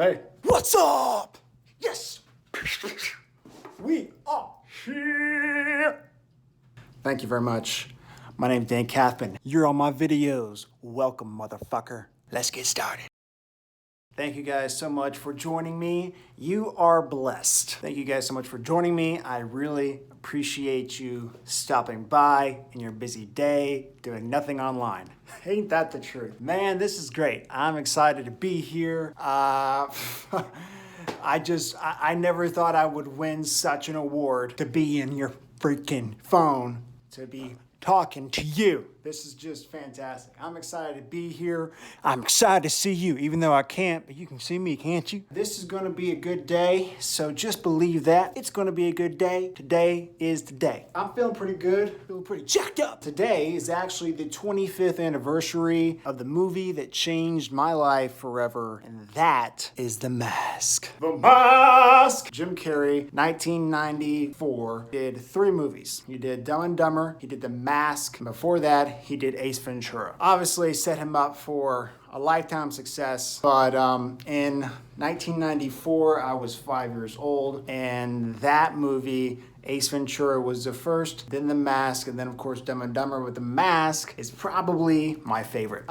Hey, what's up? Yes, we are here. Thank you very much. My name's Dan Kathman. You're on my videos. Welcome, motherfucker. Let's get started. Thank you guys so much for joining me. You are blessed. Thank you guys so much for joining me. I really appreciate you stopping by in your busy day, doing nothing online. Ain't that the truth? Man, this is great. I'm excited to be here. I never thought I would win such an award to be in your freaking phone, to be talking to you. This is just fantastic. I'm excited to be here. I'm excited to see you, even though I can't, but you can see me, can't you? This is gonna be a good day, so just believe that. It's gonna be a good day. Today is the day. I'm feeling pretty good, feeling pretty jacked up. Today is actually the 25th anniversary of the movie that changed my life forever, and that is The Mask. The Mask! Jim Carrey, 1994, did 3 movies. He did Dumb and Dumber, he did The Mask, and before that, he did Ace Ventura. Obviously set him up for a lifetime success, but in 1994, I was 5 years old, and that movie, Ace Ventura, was the first, then The Mask, and then of course Dumb and Dumber. But The Mask is probably my favorite.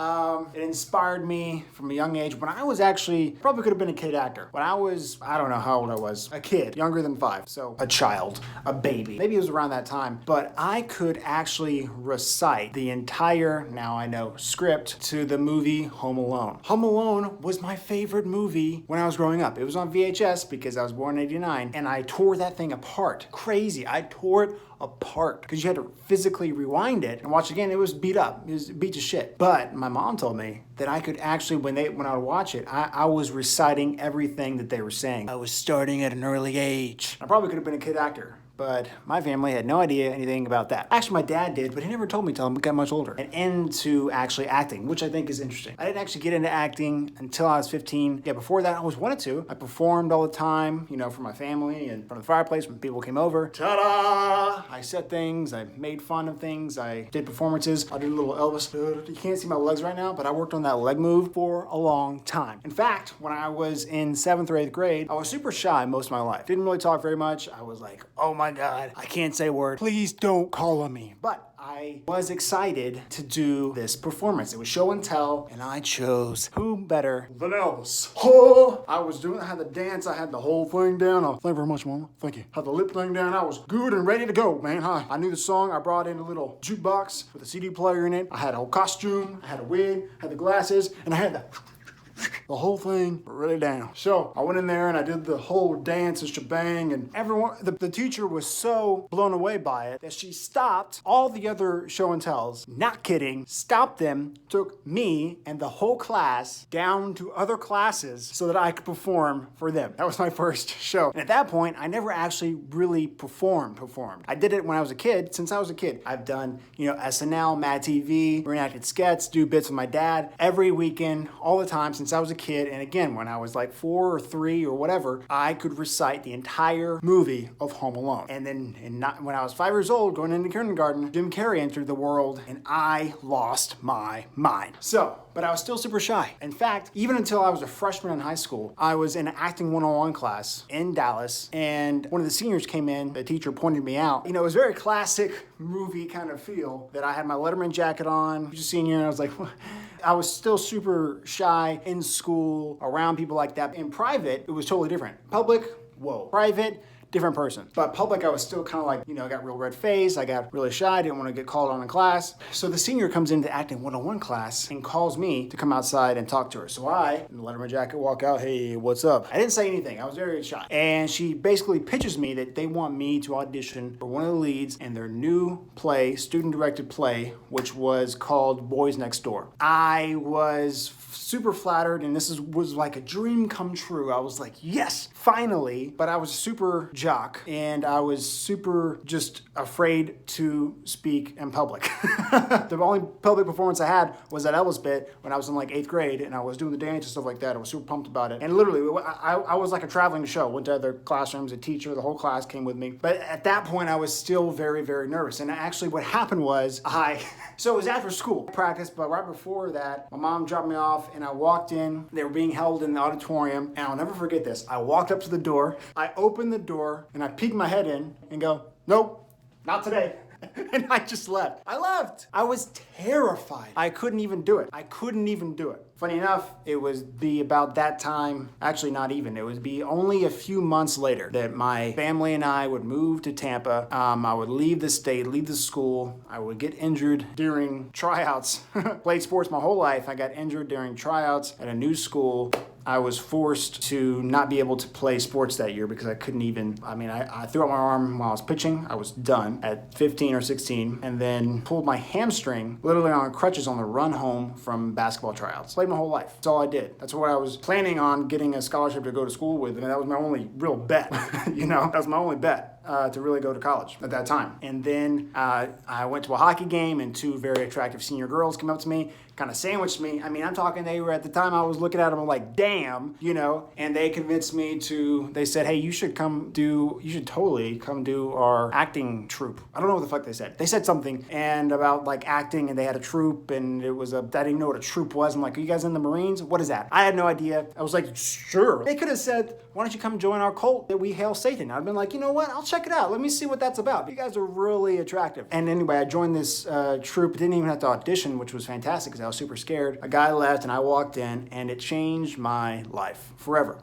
It inspired me from a young age when I was actually, probably could have been a kid actor. When I was, I don't know how old I was, a kid, younger than 5, so a child, a baby. Maybe it was around that time, but I could actually recite the entire, now I know, script to the movie Home Alone. Home Alone was my favorite movie when I was growing up. It was on VHS because I was born in '89, and I tore that thing apart. Crazy. I tore it apart because you had to physically rewind it and watch it again. It was beat up. It was beat to shit. But my mom told me that I could actually, when I would watch it, I was reciting everything that they were saying. I was starting at an early age. I probably could have been a kid actor, but my family had no idea anything about that. Actually, my dad did, but he never told me till I got much older and into actually acting, which I think is interesting. I didn't actually get into acting until I was 15. Yeah, before that, I always wanted to. I performed all the time, you know, for my family and in front of the fireplace when people came over. Ta-da! I said things, I made fun of things, I did performances. I did a little Elvis. You can't see my legs right now, but I worked on that leg move for a long time. In fact, when I was in 7th or 8th grade, I was super shy most of my life. Didn't really talk very much. I was like, oh my God, I can't say a word. Please don't call on me. But I was excited to do this performance. It was show and tell, and I chose who better than Elvis. Oh, I had the dance, I had the whole thing down. Thank you very much, Mama. Thank you. Had the lip thing down. I was good and ready to go, man. I knew the song. I brought in a little jukebox with a CD player in it. I had a whole costume. I had a wig, had the glasses, and I had the whole thing really down. So I went in there and I did the whole dance and shebang, and everyone, the teacher was so blown away by it that she stopped all the other show and tells, not kidding, stopped them, took me and the whole class down to other classes so that I could perform for them. That was my first show. And at that point, I never actually really performed. I did it when I was a kid. Since I was a kid, I've done, SNL, Mad TV, reenacted skets, do bits with my dad every weekend, all the time since I was a kid. And again, when I was like 4 or 3 or whatever, I could recite the entire movie of Home Alone. And then when I was 5 years old, going into kindergarten, Jim Carrey entered the world and I lost my mind. But I was still super shy. In fact, even until I was a freshman in high school, I was in an acting 101 class in Dallas, and one of the seniors came in, the teacher pointed me out. It was very classic movie kind of feel that I had my Letterman jacket on. I was a senior, and I was like, what? I was still super shy in school, around people like that. In private, it was totally different. Public, whoa. Private, different person. But public, I was still kind of like, I got real red face. I got really shy. Didn't want to get called on in class. So the senior comes into acting 101 class and calls me to come outside and talk to her. So I, in the Letterman jacket, walk out. Hey, what's up? I didn't say anything. I was very shy. And she basically pitches me that they want me to audition for one of the leads in their new play, student-directed play, which was called Boys Next Door. I was super flattered, and this was like a dream come true. I was like, yes, finally. But I was super jock, and I was super just afraid to speak in public. The only public performance I had was at Ellis Bit when I was in like 8th grade, and I was doing the dance and stuff like that. I was super pumped about it. And literally, I was like a traveling show. Went to other classrooms, a teacher, the whole class came with me. But at that point, I was still very, very nervous. And actually what happened was so it was after school practice, but right before that, my mom dropped me off and I walked in. They were being held in the auditorium, and I'll never forget this. I walked up to the door, I opened the door, and I peeked my head in and go, nope, not today. And I just left. I left. I was terrified. I couldn't even do it. Funny enough, it was be about that time, actually not even, it would be only a few months later that my family and I would move to Tampa. I would leave the state, leave the school. I would get injured during tryouts. Played sports my whole life. I got injured during tryouts at a new school. I was forced to not be able to play sports that year because I couldn't even, I threw out my arm while I was pitching. I was done at 15 or 16, and then pulled my hamstring literally on crutches on the run home from basketball tryouts. Played my whole life. That's all I did. That's what I was planning on getting a scholarship to go to school with, and that was my only real bet. That was my only bet. To really go to college at that time. And then I went to a hockey game, and two very attractive senior girls came up to me, kind of sandwiched me. I'm talking, they were at the time, I was looking at them like, damn, and they convinced me they said, hey, you should totally come do our acting troupe. I don't know what the fuck they said. They said something and about like acting, and they had a troupe, and I didn't even know what a troupe was. I'm like, are you guys in the Marines? What is that? I had no idea. I was like, sure. They could have said, why don't you come join our cult that we hail Satan? I'd been like, you know what? I'll check it out. Let me see what that's about. You guys are really attractive. And anyway, I joined this troupe. Didn't even have to audition, which was fantastic because I was super scared. A guy left and I walked in, and it changed my life forever.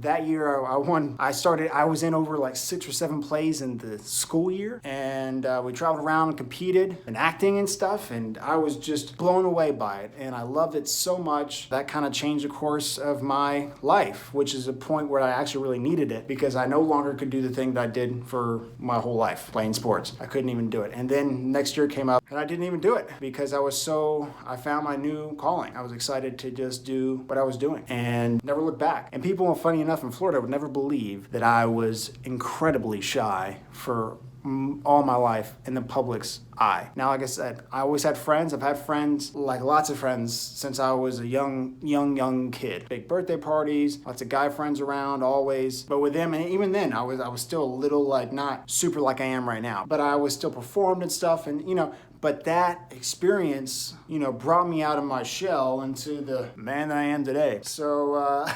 That year I was in over like 6 or 7 plays in the school year, and we traveled around and competed in acting and stuff, and I was just blown away by it, and I loved it so much. That kind of changed the course of my life, which is a point where I actually really needed it because I no longer could do the thing that I did for my whole life, playing sports. I couldn't even do it. And then next year came up and I didn't even do it because I found my new calling. I was excited to just do what I was doing and never look back. And people, funny enough, in Florida would never believe that I was incredibly shy for all my life in the public's eye. Now, like I said, I always had friends. I've had friends, like lots of friends, since I was a young kid. Big birthday parties, lots of guy friends around, always. But with them, and even then, I was still a little like not super like I am right now. But I was still performed and stuff, and but that experience, brought me out of my shell into the man that I am today. So I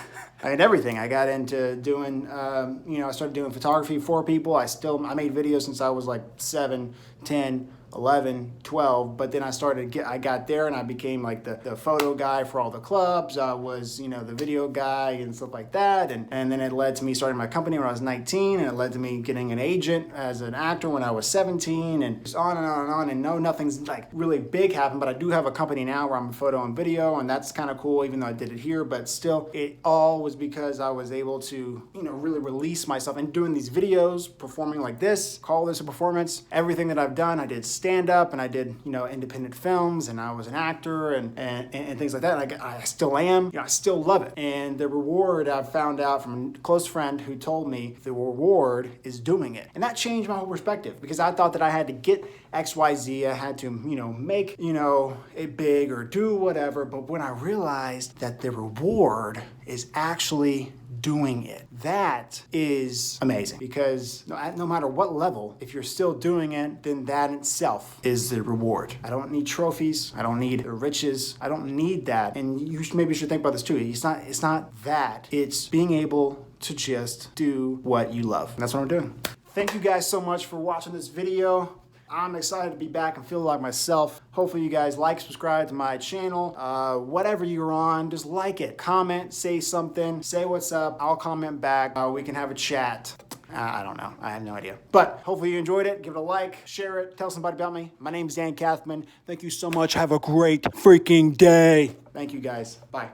had everything. I got into doing, I started doing photography for people. I made videos since I was like 7, 10, 11, 12, but then I got there and I became like the photo guy for all the clubs. I was, the video guy and stuff like that. And then it led to me starting my company when I was 19, and it led to me getting an agent as an actor when I was 17, and just on and on and on. And no, nothing's like really big happened, but I do have a company now where I'm a photo and video, and that's kind of cool, even though I did it here, but still it all was because I was able to, really release myself and doing these videos, performing like this, call this a performance. Everything that I've done, I did stand up, and I did, independent films, and I was an actor and things like that. And I still am, I still love it. And the reward I found out from a close friend who told me the reward is doing it. And that changed my whole perspective because I thought that I had to get XYZ, I had to, make, it big or do whatever. But when I realized that the reward is actually doing it, that is amazing, because no matter what level, if you're still doing it, then that itself is the reward. I don't need trophies. I don't need the riches. I don't need that. And maybe you should think about this too. It's not that. It's being able to just do what you love. And that's what I'm doing. Thank you guys so much for watching this video. I'm excited to be back and feel like myself. Hopefully you guys subscribe to my channel. Whatever you're on, just like it. Comment, say something, say what's up. I'll comment back. We can have a chat. I don't know. I have no idea. But hopefully you enjoyed it. Give it a like, share it, tell somebody about me. My name's Dan Kathman. Thank you so much. Have a great freaking day. Thank you guys. Bye.